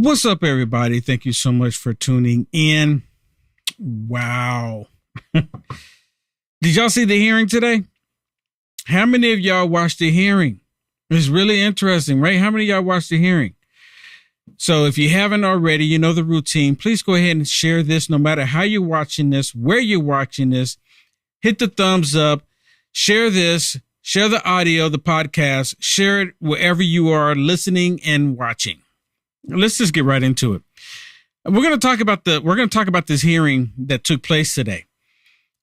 What's up, everybody? Thank you so much for tuning in. Wow. Did y'all see the hearing today? How many of y'all watched the hearing? It's really interesting, right? How many of y'all watched the hearing? So if you haven't already, you know the routine. Please go ahead and share this no matter how you're watching this, where you're watching this. Hit the thumbs up, share this, share the audio, the podcast, share it wherever you are listening and watching. Let's just get right into it. We're going to talk about this hearing that took place today.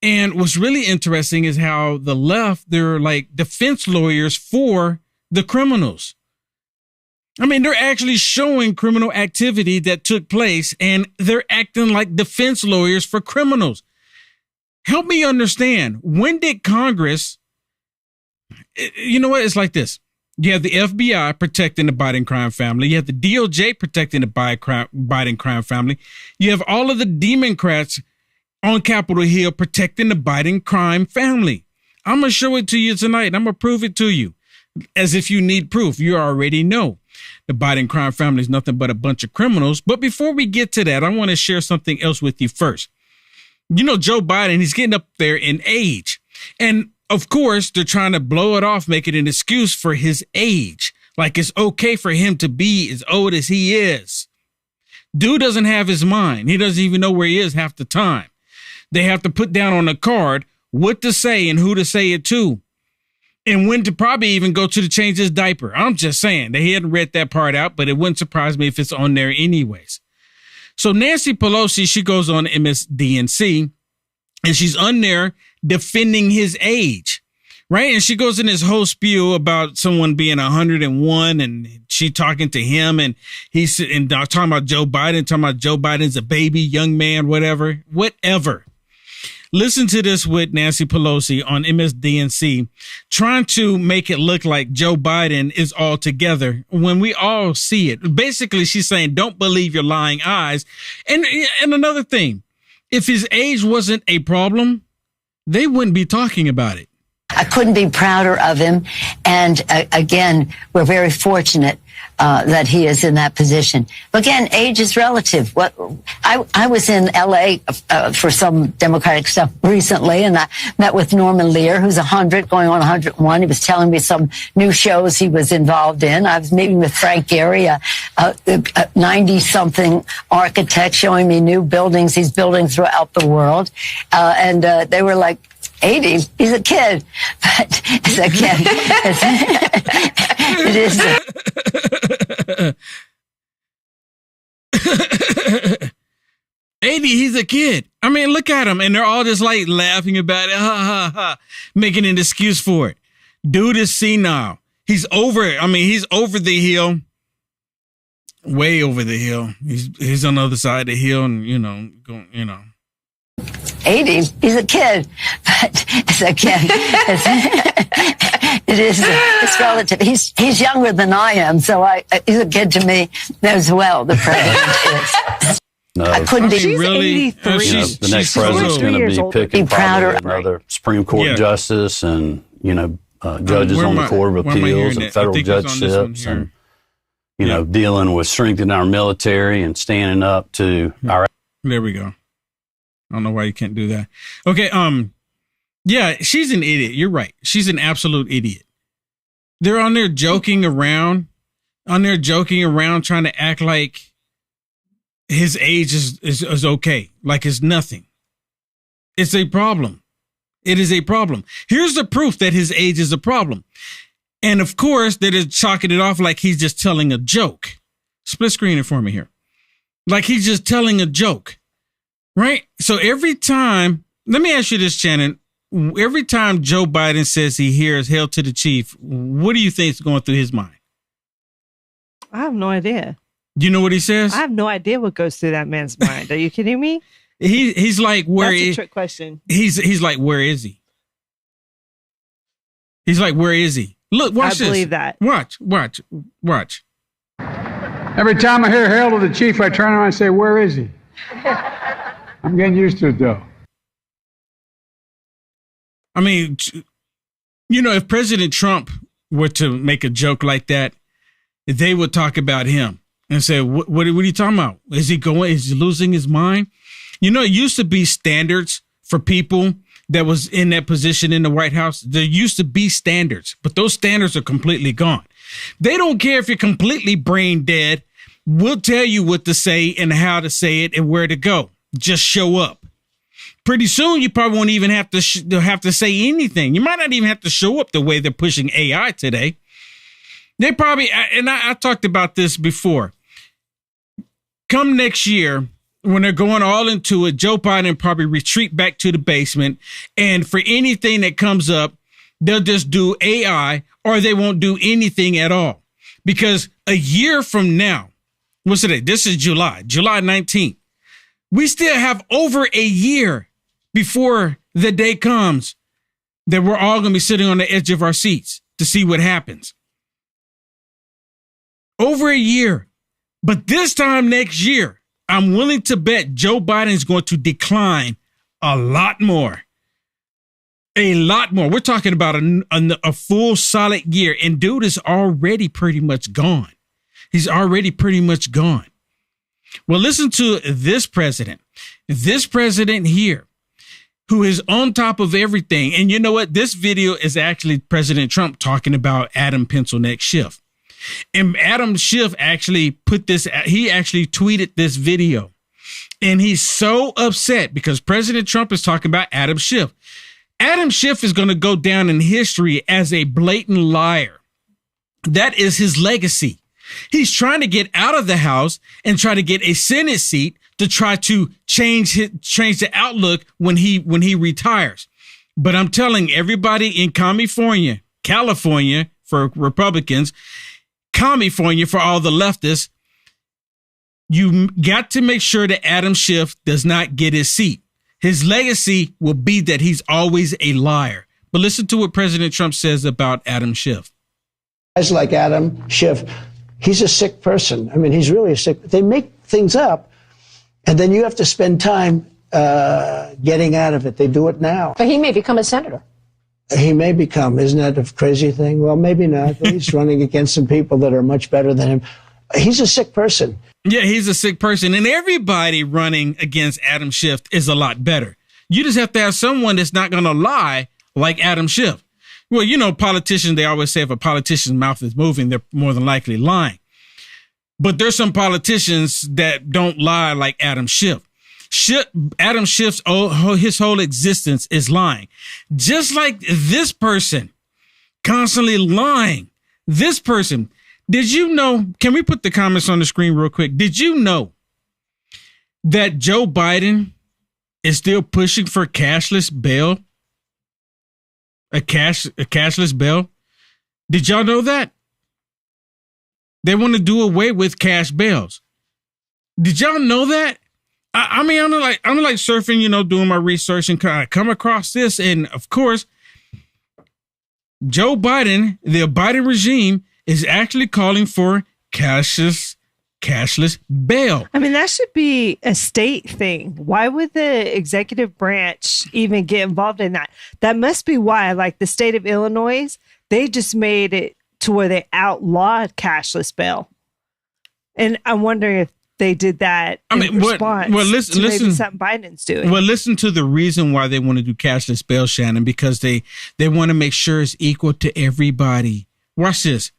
And what's really interesting is how the left, they're like defense lawyers for the criminals. I mean, they're actually showing criminal activity that took place, and they're acting like defense lawyers for criminals. Help me understand. When did Congress, you know what? It's like this. You have the FBI protecting the Biden crime family. You have the DOJ protecting the Biden crime family. You have all of the Democrats on Capitol Hill protecting the Biden crime family. I'm going to show it to you tonight. I'm going to prove it to you as if you need proof. You already know the Biden crime family is nothing but a bunch of criminals. But before we get to that, I want to share something else with you first. You know, Joe Biden, he's getting up there in age. And of course, they're trying to blow it off, make it an excuse for his age. Like it's okay for him to be as old as he is. Dude doesn't have his mind. He doesn't even know where he is half the time. They have to put down on a card what to say and who to say it to. And when to probably even go to change his diaper. I'm just saying they hadn't read that part out, but it wouldn't surprise me if it's on there anyways. So Nancy Pelosi, she goes on MSDNC and she's on there defending his age, right? And she goes in this whole spew about someone being 101 and she talking to him and he's and talking about Joe Biden's a baby, young man, whatever. Listen to this with Nancy Pelosi on MSDNC, trying to make it look like Joe Biden is all together when we all see it. Basically, she's saying, don't believe your lying eyes. And another thing, if his age wasn't a problem, they wouldn't be talking about it. I couldn't be prouder of him. And again, we're very fortunate that he is in that position. But again, age is relative. I was in L.A. For some Democratic stuff recently, and I met with Norman Lear, who's 100, going on 101. He was telling me some new shows he was involved in. I was meeting with Frank Gehry, a 90-something architect, showing me new buildings he's building throughout the world. And they were like, 80, he's a kid, but it's a kid. It is. 80, he's a kid. I mean, look at him. And they're all just like laughing about it. Ha, ha, ha. Making an excuse for it. Dude is senile. He's over it. I mean, he's over the hill. Way over the hill. He's on the other side of the hill and, going. 80, he's a kid, but it's a kid. It's relative. He's younger than I am, so he's a kid to me as well, the president is. No, I couldn't be she's really. 83. The next president's going to be picking probably another Supreme Court justice and, judges on the Court of Appeals and federal judgeships and, dealing with strengthening our military and standing up to our. There we go. I don't know why you can't do that. Okay. Yeah, she's an idiot. You're right. She's an absolute idiot. They're on there joking around, trying to act like his age is okay. Like it's nothing. It's a problem. It is a problem. Here's the proof that his age is a problem. And of course, they're just chalking it off like he's just telling a joke. Split screen it for me here. Like he's just telling a joke. Right. So every time, let me ask you this, Shannon, every time Joe Biden says he hears "Hail to the Chief," what do you think is going through his mind? I have no idea. Do you know what he says? I have no idea what goes through that man's mind. Are you kidding me? He's like, where That's is a trick question. He's like, where is he? He's like, where is he? Look, watch this. I believe that. Watch. Every time I hear "Hail to the Chief," I turn around and say, where is he? I'm getting used to it, though. I mean, if President Trump were to make a joke like that, they would talk about him. and said, what are you talking about? Is he losing his mind? You know, it used to be standards for people that was in that position in the White House. There used to be standards, but those standards are completely gone. They don't care if you're completely brain dead. We'll tell you what to say and how to say it and where to go. Just show up. Pretty soon, you probably won't even have to say anything. You might not even have to show up the way they're pushing AI today. They probably, and I talked about this before. Come next year, when they're going all into it, Joe Biden probably retreat back to the basement. And for anything that comes up, they'll just do AI or they won't do anything at all. Because a year from now, what's today? This is July 19th. We still have over a year before the day comes that we're all going to be sitting on the edge of our seats to see what happens. Over a year. But this time next year, I'm willing to bet Joe Biden is going to decline a lot more. A lot more. We're talking about a full solid year. And dude is already pretty much gone. He's already pretty much gone. Well, listen to this president here, who is on top of everything. And you know what? This video is actually President Trump talking about Adam Pencilneck Schiff. And Adam Schiff actually he actually tweeted this video. And he's so upset because President Trump is talking about Adam Schiff. Adam Schiff is going to go down in history as a blatant liar. That is his legacy. He's trying to get out of the House and try to get a Senate seat to try to change the outlook when he retires. But I'm telling everybody in California for Republicans, California for all the leftists, you got to make sure that Adam Schiff does not get his seat. His legacy will be that he's always a liar. But listen to what President Trump says about Adam Schiff. Guys like Adam Schiff, he's a sick person. I mean, he's really a sick. They make things up, and then you have to spend time getting out of it. They do it now. But he may become a senator. He may become. Isn't that a crazy thing? Well, maybe not. He's running against some people that are much better than him. He's a sick person. Yeah, he's a sick person. And everybody running against Adam Schiff is a lot better. You just have to have someone that's not going to lie like Adam Schiff. Well, you know, politicians, they always say if a politician's mouth is moving, they're more than likely lying. But there's some politicians that don't lie like Adam Schiff. Adam Schiff's his whole existence is lying. Just like this person constantly lying. This person. Did you know? Can we put the comments on the screen real quick? Did you know that Joe Biden is still pushing for cashless bail? A cashless bail? Did y'all know that? They want to do away with cash bails. Did y'all know that? I mean, I'm like surfing, you know, doing my research and I come across this. And of course, Joe Biden, the Biden regime, is actually calling for cashless bail. I mean, that should be a state thing. Why would the executive branch even get involved in that? That must be why, like the state of Illinois, they just made it to where they outlawed cashless bail. And I'm wondering if they did that in response to maybe something Biden's doing. Well, listen to the reason why they want to do cashless bail, Shannon, because they want to make sure it's equal to everybody. Watch this.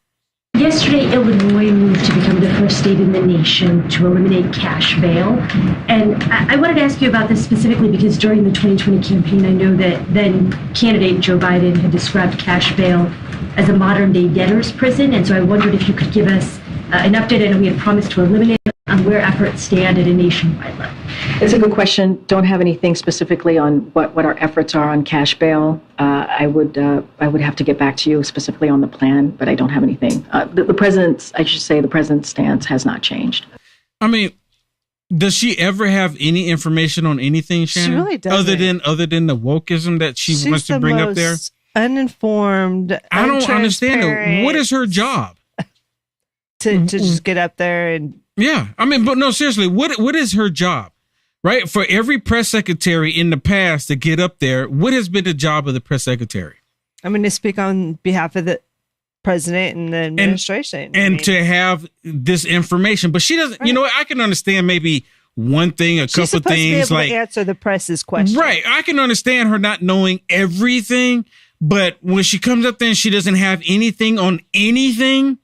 Yesterday, Illinois moved to become the first state in the nation to eliminate cash bail. And I wanted to ask you about this specifically because during the 2020 campaign, I know that then candidate Joe Biden had described cash bail as a modern-day debtor's prison. And so I wondered if you could give us an update. I know we had promised to eliminate it, on where efforts stand at a nationwide level. It's a good question. Don't have anything specifically on what our efforts are on cash bail. I would have to get back to you specifically on the plan, but I don't have anything. The president's stance has not changed. I mean, does she ever have any information on anything, Shannon? She really doesn't. Other than the wokeism that she wants to bring up there? Uninformed. I don't understand it. What is her job? To just get up there and... Yeah. I mean, but no, seriously, what is her job? Right? For every press secretary in the past to get up there, what has been the job of the press secretary? I'm going to speak on behalf of the president and the administration. And to have this information. But she doesn't, right. I can understand maybe one thing, a couple things, to be able to answer the press's question. Right. I can understand her not knowing everything, but when she comes up there and she doesn't have anything on anything,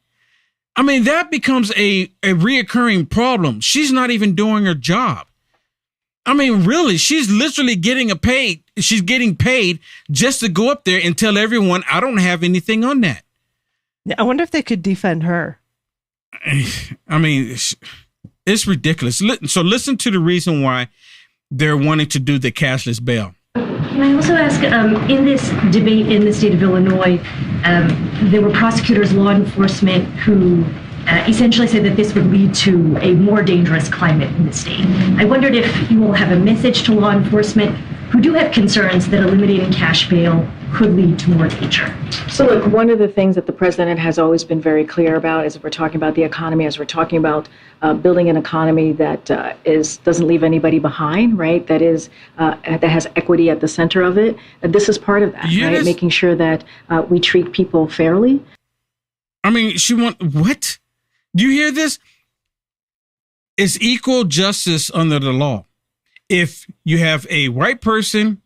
I mean, that becomes a reoccurring problem. She's not even doing her job. I mean, really, she's literally getting paid just to go up there and tell everyone, I don't have anything on that. I wonder if they could defend her. I mean, it's ridiculous. So listen to the reason why they're wanting to do the cashless bail. Can I also ask, in this debate in the state of Illinois, there were prosecutors, law enforcement who essentially said that this would lead to a more dangerous climate in the state. I wondered if you will have a message to law enforcement who do have concerns that eliminating cash bail could lead to more danger. So look, one of the things that the president has always been very clear about as we're talking about the economy, as we're talking about building an economy that doesn't leave anybody behind, right? That has equity at the center of it. This is part of that, right? Making sure that we treat people fairly. I mean, what? Do you hear this? It's equal justice under the law. If you have a white person,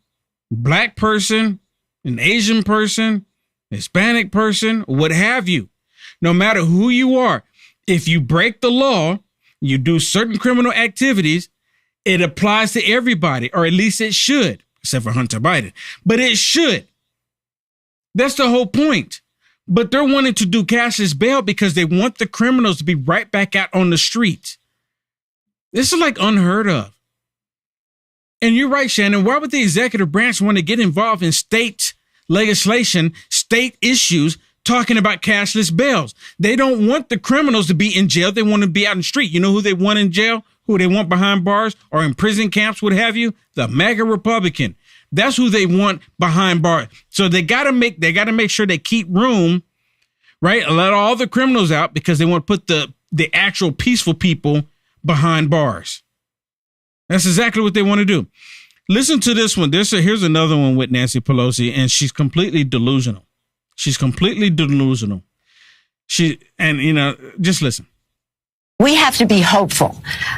black person, an Asian person, Hispanic person, what have you, no matter who you are, if you break the law, you do certain criminal activities, it applies to everybody, or at least it should, except for Hunter Biden, but it should. That's the whole point. But they're wanting to do cashless bail because they want the criminals to be right back out on the streets. This is like unheard of. And you're right, Shannon. Why would the executive branch want to get involved in state legislation, state issues, talking about cashless bails? They don't want the criminals to be in jail. They want to be out in the street. You know who they want in jail? Who they want behind bars or in prison camps, what have you? The MAGA Republican. That's who they want behind bars. So they got to make sure they keep room, right? Let all the criminals out because they want to put the actual peaceful people behind bars. That's exactly what they want to do. Listen to this one. Here's another one with Nancy Pelosi, and she's completely delusional. Just listen. We have to be hopeful.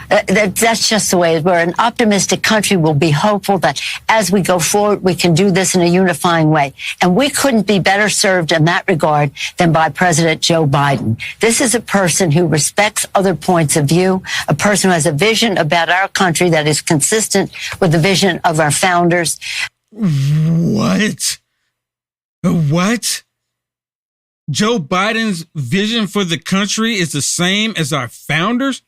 That's just the way we're an optimistic country. We'll be hopeful that as we go forward, we can do this in a unifying way. And we couldn't be better served in that regard than by President Joe Biden. This is a person who respects other points of view, a person who has a vision about our country that is consistent with the vision of our founders. What? Joe Biden's vision for the country is the same as our founders?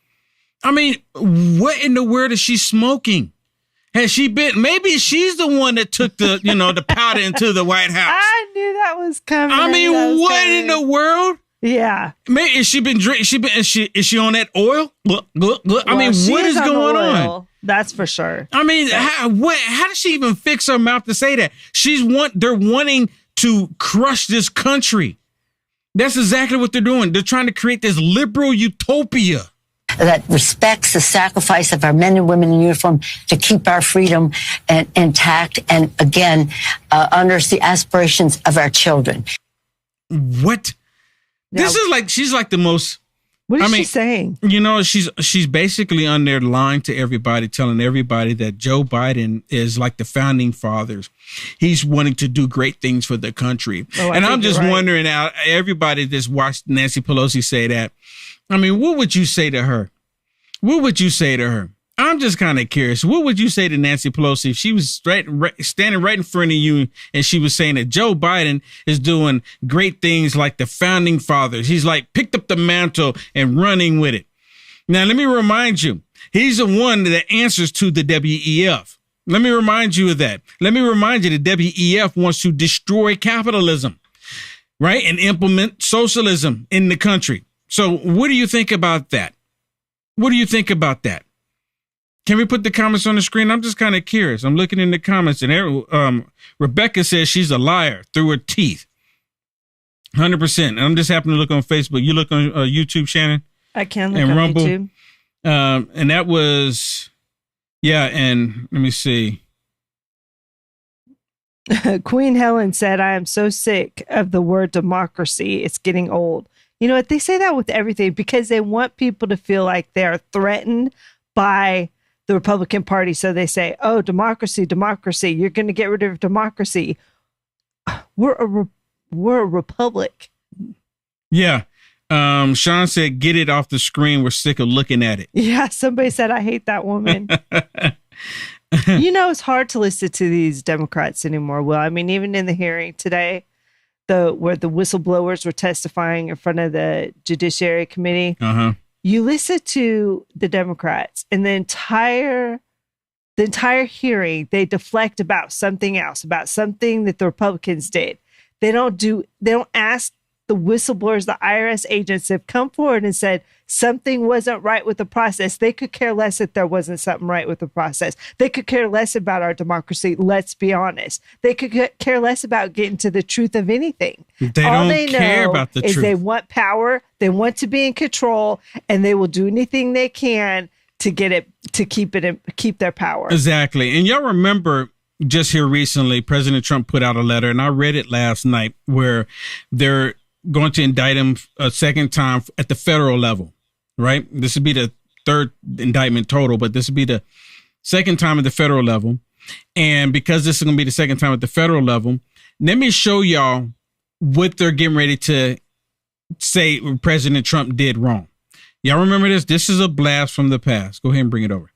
I mean, what in the world is she smoking? Has she been? Maybe she's the one that took the powder into the White House. I knew that was coming. I mean, what in the world? Yeah. Maybe is she been drinking? Is she on that oil? I mean, what is going on? That's for sure. I mean, how does she even fix her mouth to say that? They're wanting to crush this country. That's exactly what they're doing. They're trying to create this liberal utopia that respects the sacrifice of our men and women in uniform to keep our freedom intact and, again, honors the aspirations of our children. What? Now, this is like, she's like the most... What is she saying? She's basically on there lying to everybody, telling everybody that Joe Biden is like the founding fathers. He's wanting to do great things for the country. And I'm just wondering out, everybody that's watched Nancy Pelosi say that. I mean, what would you say to her? I'm just kind of curious. What would you say to Nancy Pelosi if she was standing right in front of you and she was saying that Joe Biden is doing great things like the founding fathers? He's like picked up the mantle and running with it. Now, let me remind you, he's the one that answers to the WEF. Let me remind you of that. Let me remind you that WEF wants to destroy capitalism, right? And implement socialism in the country. So what do you think about that? Can we put the comments on the screen? I'm just kind of curious. I'm looking in the comments, and Rebecca says she's a liar through her teeth. 100%. And I'm just happening to look on Facebook. You look on YouTube, Shannon? I can look on Rumble. YouTube. And that was, and let me see. Queen Helen said, I am so sick of the word democracy. It's getting old. You know what? They say that with everything because they want people to feel like they're threatened by the Republican Party. So they say, oh, democracy, democracy. You're going to get rid of democracy. We're a republic. Yeah. Sean said, get it off the screen. We're sick of looking at it. Yeah. Somebody said, I hate that woman. You know, it's hard to listen to these Democrats anymore. Well, I mean, even in the hearing today, where the whistleblowers were testifying in front of the Judiciary Committee, you listen to the Democrats and the entire hearing, they deflect about something else, about something that the Republicans did. They don't ask the whistleblowers, the IRS agents have come forward and said something wasn't right with the process. They could care less if there wasn't something right with the process. They could care less about our democracy. Let's be honest. They could care less about getting to the truth of anything. All they care about the truth. They want power. They want to be in control, and they will do anything they can to get it, to keep their power. Exactly. And y'all remember just here recently, President Trump put out a letter, and I read it last night, where they're going to indict him a second time at the federal level, right? This would be the third indictment total, but this would be the second time at the federal level. And because this is going to be the second time at the federal level, let me show y'all what they're getting ready to say President Trump did wrong. Y'all remember this? This is a blast from the past. Go ahead and bring it over.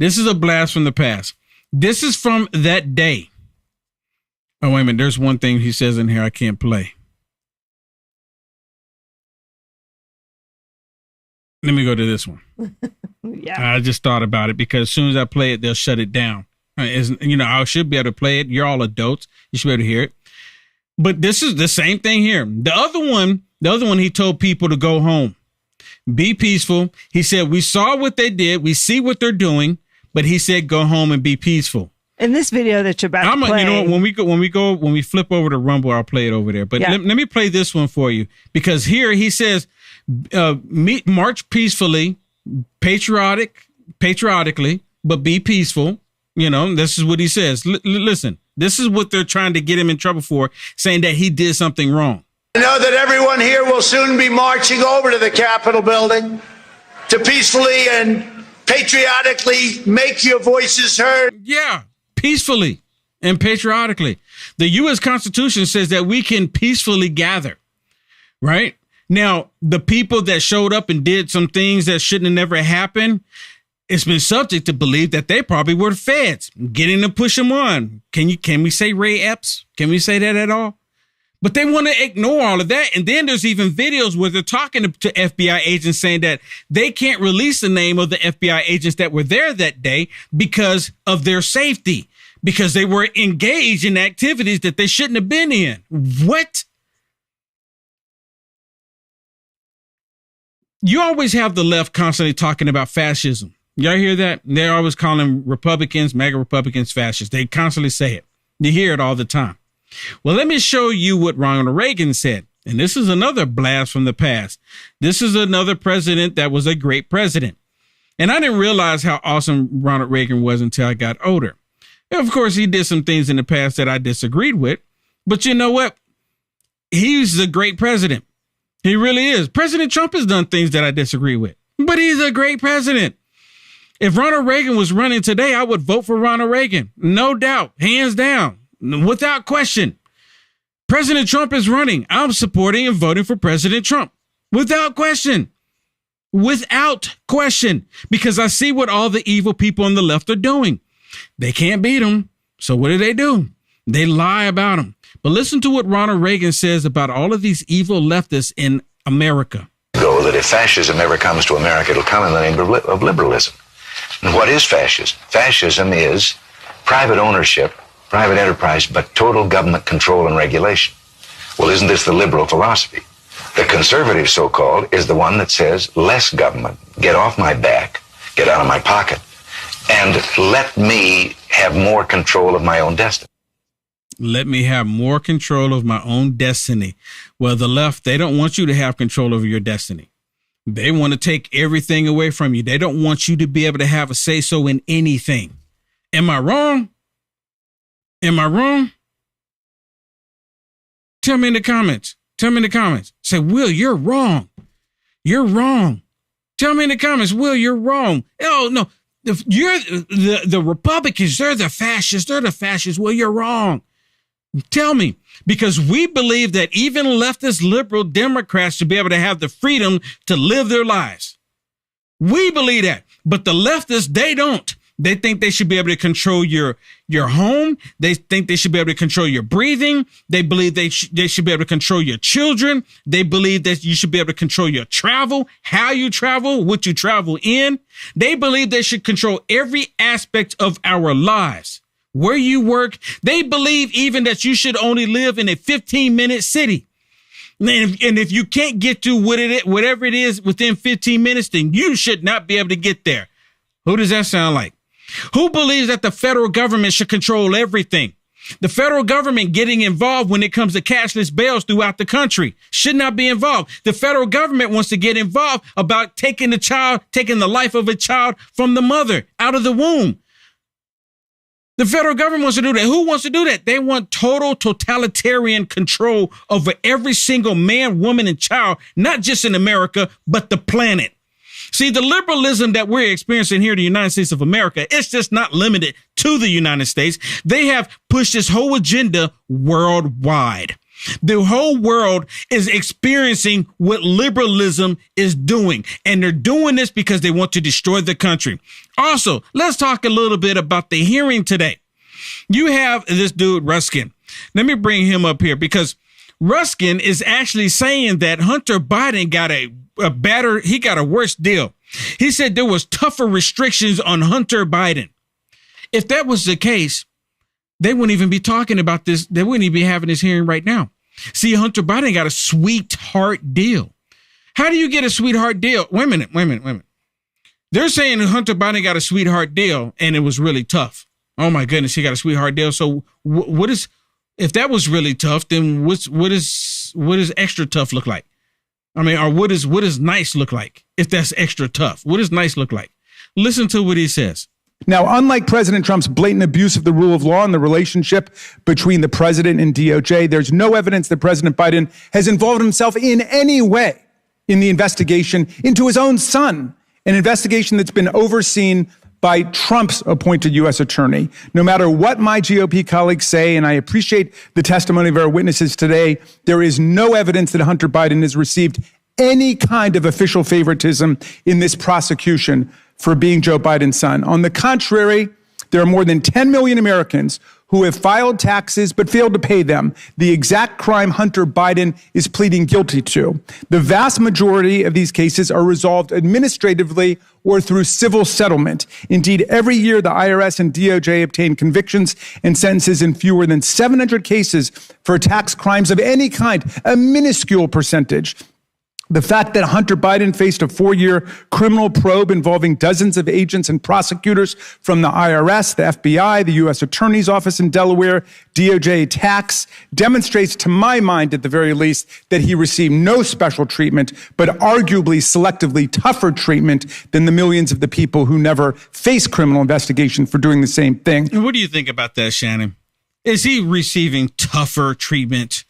This is a blast from the past. This is from that day. Oh, wait a minute. There's one thing he says in here I can't play. Let me go to this one. Yeah. I just thought about it because as soon as I play it, they'll shut it down. I should be able to play it. You're all adults. You should be able to hear it. But this is the same thing here. The other one, he told people to go home. Be peaceful. He said, we saw what they did. We see what they're doing. But he said, go home and be peaceful. In this video that you're about to play. You know what, when we flip over to Rumble, I'll play it over there. But let me play this one for you. Because here he says, march peacefully, patriotically, but be peaceful. You know, this is what he says. Listen, this is what they're trying to get him in trouble for, saying that he did something wrong. I know that everyone here will soon be marching over to the Capitol building to peacefully and patriotically make your voices heard. Yeah, peacefully and patriotically. The U.S. Constitution says that we can peacefully gather, right? Now, the people that showed up and did some things that shouldn't have never happened, it's been subject to believe that they probably were the feds getting to push them on. Can we say Ray Epps? Can we say that at all? But they want to ignore all of that. And then there's even videos where they're talking to FBI agents saying that they can't release the name of the FBI agents that were there that day because of their safety, because they were engaged in activities that they shouldn't have been in. What? You always have the left constantly talking about fascism. Y'all hear that? They're always calling Republicans, MAGA Republicans, fascists. They constantly say it. You hear it all the time. Well, let me show you what Ronald Reagan said. And this is another blast from the past. This is another president that was a great president. And I didn't realize how awesome Ronald Reagan was until I got older. And of course, he did some things in the past that I disagreed with. But you know what? He's a great president. He really is. President Trump has done things that I disagree with, but he's a great president. If Ronald Reagan was running today, I would vote for Ronald Reagan. No doubt. Hands down. Without question. President Trump is running. I'm supporting and voting for President Trump. Without question. Without question. Because I see what all the evil people on the left are doing. They can't beat him. So what do? They lie about him. But listen to what Ronald Reagan says about all of these evil leftists in America. That if fascism ever comes to America, it'll come in the name of liberalism. And what is fascism? Fascism is private ownership, private enterprise, but total government control and regulation. Well, isn't this the liberal philosophy? The conservative, so-called, is the one that says less government, get off my back, get out of my pocket, and let me have more control of my own destiny. Let me have more control of my own destiny. Well, the left, they don't want you to have control over your destiny. They want to take everything away from you. They don't want you to be able to have a say-so in anything. Am I wrong? Am I wrong? Tell me in the comments. Say, Will, you're wrong. You're wrong. Tell me in the comments, Will, you're wrong. Oh, no. You're the Republicans, they're the fascists. Well, you're wrong. Tell me, because we believe that even leftist liberal Democrats should be able to have the freedom to live their lives. We believe that, but the leftists, they don't. They think they should be able to control your home. They think they should be able to control your breathing. They believe they should be able to control your children. They believe that you should be able to control your travel, how you travel, what you travel in. They believe they should control every aspect of our lives. Where you work, they believe even that you should only live in a 15-minute city. And if you can't get to whatever it is within 15 minutes, then you should not be able to get there. Who does that sound like? Who believes that the federal government should control everything? The federal government getting involved when it comes to cashless bails throughout the country should not be involved. The federal government wants to get involved about taking the life of a child from the mother out of the womb. The federal government wants to do that. Who wants to do that? They want total totalitarian control over every single man, woman, and child, not just in America, but the planet. See, the liberalism that we're experiencing here in the United States of America, it's just not limited to the United States. They have pushed this whole agenda worldwide. The whole world is experiencing what liberalism is doing, and they're doing this because they want to destroy the country. Also, let's talk a little bit about the hearing today. You have this dude, Ruskin. Let me bring him up here because Ruskin is actually saying that Hunter Biden got he got a worse deal. He said there was tougher restrictions on Hunter Biden. If that was the case, they wouldn't even be talking about this. They wouldn't even be having this hearing right now. See, Hunter Biden got a sweetheart deal. How do you get a sweetheart deal? Wait a minute. They're saying Hunter Biden got a sweetheart deal and it was really tough. Oh my goodness, he got a sweetheart deal. So if that was really tough, then what does extra tough look like? I mean, or what does nice look like if that's extra tough? What does nice look like? Listen to what he says. Now, unlike President Trump's blatant abuse of the rule of law and the relationship between the president and DOJ, there's no evidence that President Biden has involved himself in any way in the investigation into his own son, an investigation that's been overseen by Trump's appointed U.S. attorney. No matter what my GOP colleagues say, and I appreciate the testimony of our witnesses today, there is no evidence that Hunter Biden has received any kind of official favoritism in this prosecution for being Joe Biden's son. On the contrary, there are more than 10 million Americans who have filed taxes but failed to pay them, the exact crime Hunter Biden is pleading guilty to. The vast majority of these cases are resolved administratively or through civil settlement. Indeed, every year the IRS and DOJ obtain convictions and sentences in fewer than 700 cases for tax crimes of any kind, a minuscule percentage. The fact that Hunter Biden faced a 4-year criminal probe involving dozens of agents and prosecutors from the IRS, the FBI, the U.S. Attorney's Office in Delaware, DOJ tax, demonstrates to my mind, at the very least, that he received no special treatment, but arguably selectively tougher treatment than the millions of the people who never face criminal investigation for doing the same thing. What do you think about that, Shannon? Is he receiving tougher treatment?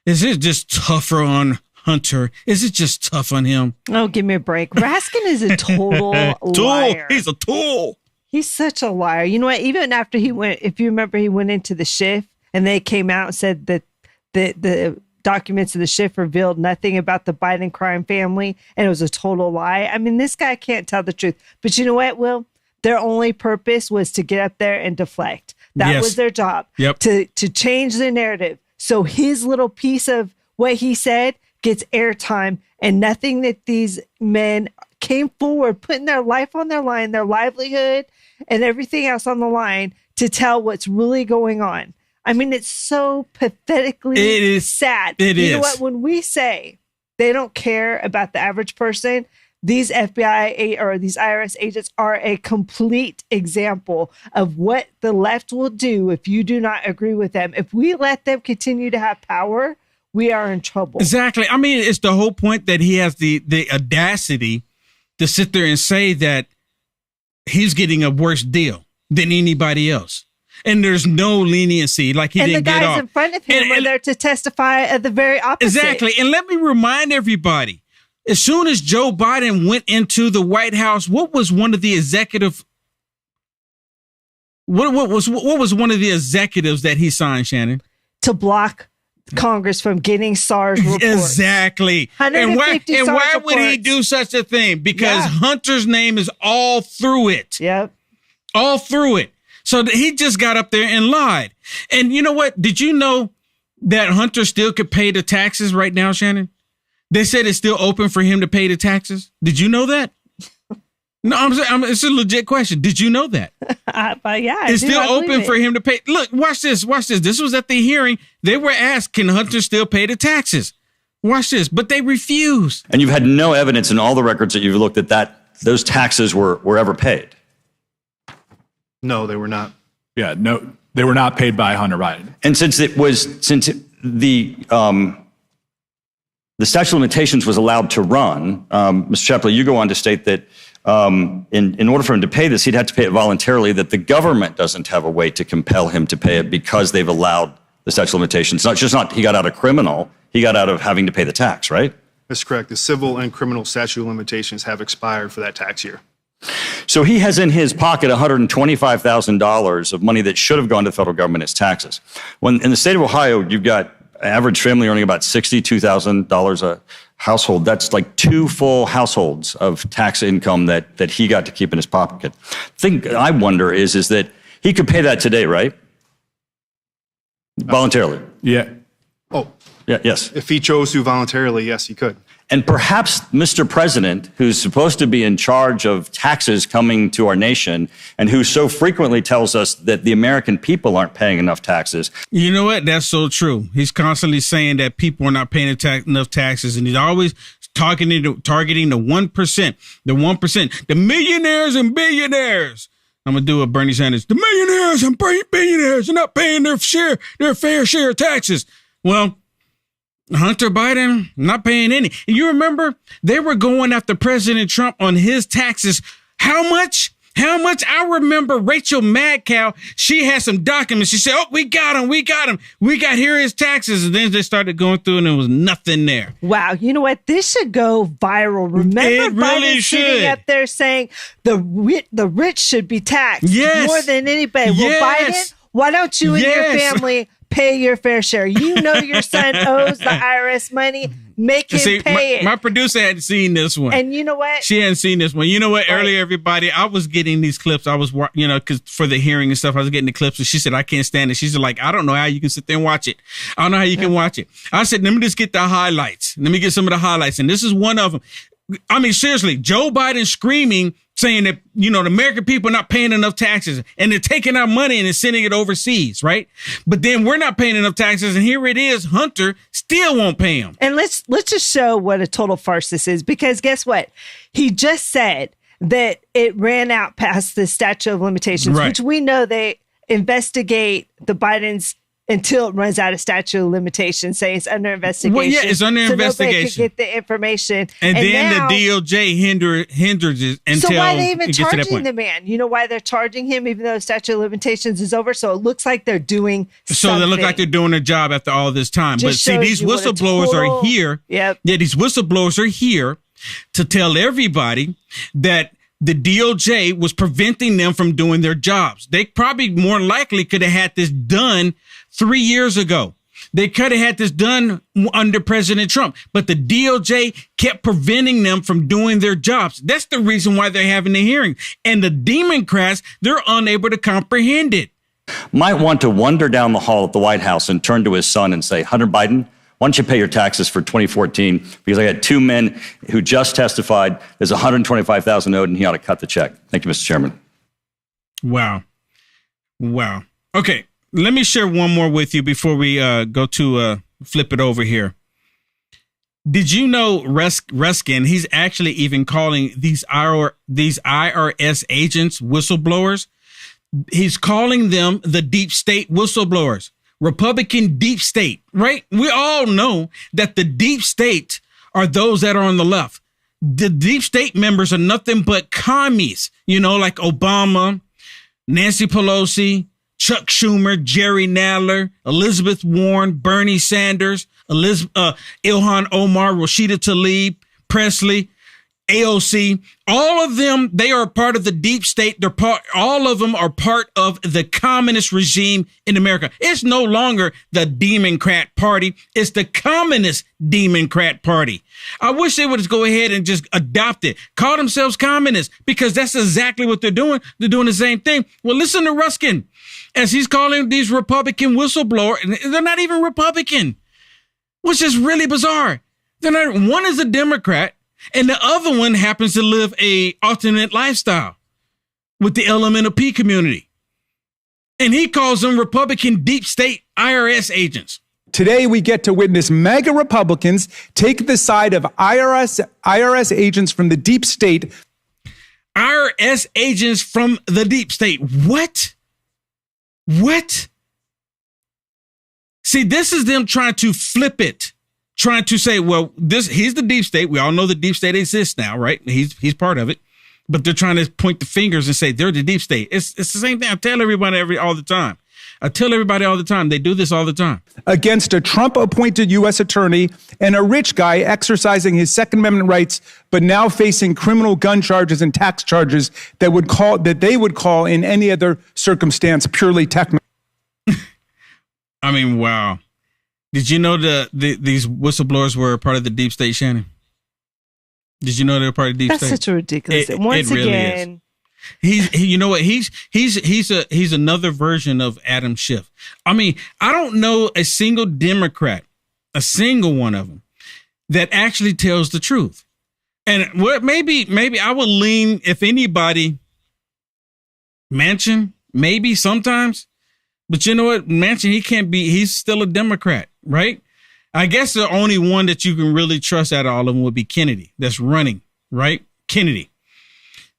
Is it just tougher on Hunter? Is it just tough on him? Oh, give me a break. Raskin is a total liar. He's a tool. He's such a liar. You know what? Even after he went, if you remember, he went into the Schiff and they came out and said that the documents of the Schiff revealed nothing about the Biden crime family and it was a total lie. I mean, this guy can't tell the truth. But you know what, Will? Their only purpose was to get up there and deflect. That was their job. Yep. To change the narrative. So his little piece of what he said gets airtime, and nothing that these men came forward, putting their life on their line, their livelihood and everything else on the line to tell what's really going on. I mean, it's so pathetically sad. You know what? When we say they don't care about the average person, these FBI or these IRS agents are a complete example of what the left will do if you do not agree with them. If we let them continue to have power, we are in trouble. Exactly. I mean, it's the whole point that he has the audacity to sit there and say that he's getting a worse deal than anybody else. And there's no leniency. Like he didn't get off. And the guys in front of him were there to testify at the very opposite. Exactly. And let me remind everybody, as soon as Joe Biden went into the White House, what was one of the executive? What was one of the executives that he signed, Shannon? To block Congress from getting SARS reports. Exactly. And why would he do such a thing? Because Hunter's name is all through it. Yep. All through it. So he just got up there and lied. And you know what? Did you know that Hunter still could pay the taxes right now, Shannon? They said it's still open for him to pay the taxes. Did you know that? No, it's a legit question. Did you know that? It's still open for him to pay. Look, watch this. This was at the hearing. They were asked, can Hunter still pay the taxes? Watch this. But they refused. And you've had no evidence in all the records that you've looked at that those taxes were ever paid. No, they were not. Yeah, no, they were not paid by Hunter Biden. And since the statute of limitations was allowed to run, Mr. Shapley, you go on to state that in order for him to pay this, he'd have to pay it voluntarily, that the government doesn't have a way to compel him to pay it because they've allowed the statute of limitations. It's not he got out of criminal, he got out of having to pay the tax, right? That's correct. The civil and criminal statute of limitations have expired for that tax year. So he has in his pocket $125,000 of money that should have gone to the federal government as taxes. When in the state of Ohio, you've got average family earning about $62,000 a household. That's like 2 full households of tax income that he got to keep in his pocket. The thing I wonder is that he could pay that today, right? Voluntarily. Yeah. Oh. Yeah. Yes. If he chose to voluntarily, yes, he could. And perhaps Mr. President, who's supposed to be in charge of taxes coming to our nation and who so frequently tells us that the American people aren't paying enough taxes. You know what? That's so true. He's constantly saying that people are not paying enough taxes, and he's always targeting the 1%, the 1%, the millionaires and billionaires. I'm going to do a Bernie Sanders. The millionaires and billionaires are not paying their fair share of taxes. Well, Hunter Biden not paying any. And you remember they were going after President Trump on his taxes. How much? I remember Rachel Madcow. She had some documents. She said, "Oh, we got him. We got here his taxes." And then they started going through, and there was nothing there. Wow, you know what? This should go viral. Remember, it really Biden sitting up there saying the rich should be taxed more than anybody. Yes. Well, Biden, why don't you and your family pay your fair share? You know your son owes the IRS money. Make him pay it. My producer hadn't seen this one. And you know what? She hadn't seen this one. You know what? Earlier, everybody, I was getting these clips. I was, because for the hearing and stuff, I was getting the clips. And she said, I can't stand it. She's like, I don't know how you can sit there and watch it. I don't know how you can watch it. I said, let me just get the highlights. Let me get some of the highlights. And this is one of them. I mean, seriously, Joe Biden screaming, saying that, the American people are not paying enough taxes and they're taking our money and they're sending it overseas, right? But then we're not paying enough taxes. And here it is. Hunter still won't pay them. And let's just show what a total farce this is, because guess what? He just said that it ran out past the statute of limitations, which we know they investigate the Bidens until it runs out of statute of limitations, say it's under investigation. Well, yeah, it's under investigation. Nobody could get the information. And then now, the DOJ hinders it until so why are they even it gets to that charging point. the man? You know why they're charging him even though the statute of limitations is over? So it looks like they're doing something. So they look like they're doing their job after all this time. But see, these whistleblowers are here. Yep. Yeah, these whistleblowers are here to tell everybody that the DOJ was preventing them from doing their jobs. They probably more likely could have had this done 3 years ago. They could have had this done under President Trump, but the DOJ kept preventing them from doing their jobs. That's the reason why they're having the hearing. And the Democrats, they're unable to comprehend it. Might want to wander down the hall at the White House and turn to his son and say, Hunter Biden, why don't you pay your taxes for 2014? Because I got 2 men who just testified there's $125,000 owed and he ought to cut the check. Thank you, Mr. Chairman. Wow. Okay. Let me share one more with you before we go to flip it over here. Did you know Ruskin, he's actually even calling these IRS agents whistleblowers. He's calling them the deep state whistleblowers, Republican deep state, right? We all know that the deep state are those that are on the left. The deep state members are nothing but commies, like Obama, Nancy Pelosi, Chuck Schumer, Jerry Nadler, Elizabeth Warren, Bernie Sanders, Ilhan Omar, Rashida Tlaib, Presley, AOC, all of them, they are part of the deep state. All of them are part of the communist regime in America. It's no longer the Democrat Party. It's the Communist Democrat Party. I wish they would go ahead and just adopt it. Call themselves communists, because that's exactly what they're doing. They're doing the same thing. Well, listen to Ruskin, as he's calling these Republican whistleblower, and they're not even Republican, which is really bizarre. They're not. One is a Democrat, and the other one happens to live a alternate lifestyle with the LMNOP community. And he calls them Republican deep state IRS agents. Today, we get to witness MAGA Republicans take the side of IRS agents from the deep state. IRS agents from the deep state. What? What? See, this is them trying to flip it. Trying to say, well, he's the deep state. We all know the deep state exists now, right? He's part of it. But they're trying to point the fingers and say they're the deep state. It's the same thing. I tell everybody all the time. They do this all the time. Against a Trump-appointed U.S. attorney and a rich guy exercising his Second Amendment rights, but now facing criminal gun charges and tax charges that they would call in any other circumstance purely technical. I mean, wow. Did you know these whistleblowers were part of the deep state, Shannon? Did you know they were part of the deep state? That's such a ridiculous. Once really again, you know what? He's another version of Adam Schiff. I mean, I don't know a single Democrat, a single one of them, that actually tells the truth. And what maybe I would lean, if anybody, Manchin, maybe sometimes. But you know what? Manchin, he's still a Democrat, right? I guess the only one that you can really trust out of all of them would be Kennedy, that's running, right? Kennedy.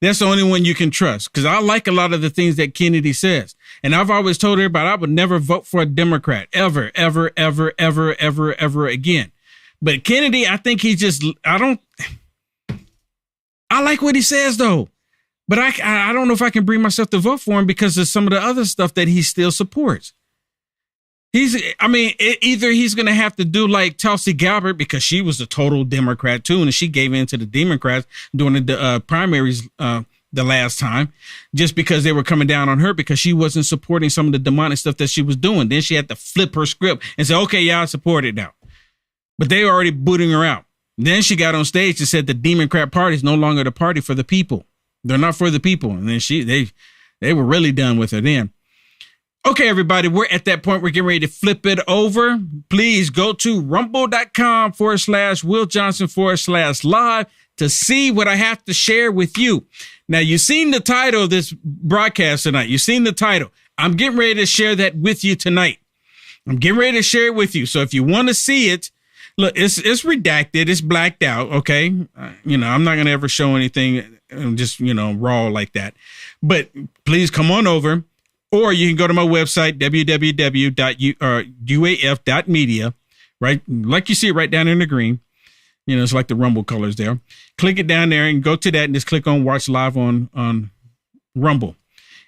That's the only one you can trust, because I like a lot of the things that Kennedy says. And I've always told everybody I would never vote for a Democrat, ever, ever, ever, ever, ever, ever again. But Kennedy, I think I like what he says, though. But I don't know if I can bring myself to vote for him because of some of the other stuff that he still supports. Either he's going to have to do like Tulsi Gabbard, because she was a total Democrat too, and she gave in to the Democrats during the primaries the last time, just because they were coming down on her because she wasn't supporting some of the demonic stuff that she was doing. Then she had to flip her script and say, okay, yeah, I support it now. But they were already booting her out. Then she got on stage and said the Democrat Party is no longer the party for the people. They're not for the people. And then they were really done with her then. Okay, everybody, we're at that point. We're getting ready to flip it over. Please go to rumble.com/WillJohnson/live to see what I have to share with you. Now, you've seen the title of this broadcast tonight. You've seen the title. I'm getting ready to share that with you tonight. I'm getting ready to share it with you. So if you want to see it, look, it's redacted. It's blacked out. Okay. I'm not going to ever show anything just, raw like that. But please come on over. Or you can go to my website, www.uaf.media, right? Like you see it right down in the green. It's like the Rumble colors there. Click it down there and go to that and just click on Watch Live on Rumble.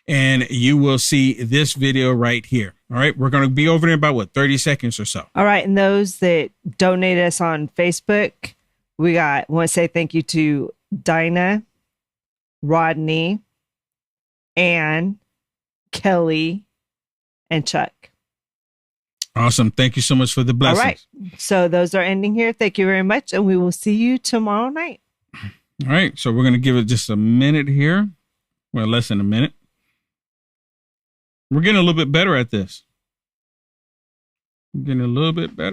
And you will see this video right here. All right. We're going to be over there in about 30 seconds or so. All right. And those that donate us on Facebook, want to say thank you to Dinah, Rodney, Ann, Kelly, and Chuck. Awesome. Thank you so much for the blessings. All right. So those are ending here. Thank you very much. And we will see you tomorrow night. All right. So we're going to give it just a minute here. Well, less than a minute. We're getting a little bit better at this. We're getting a little bit better.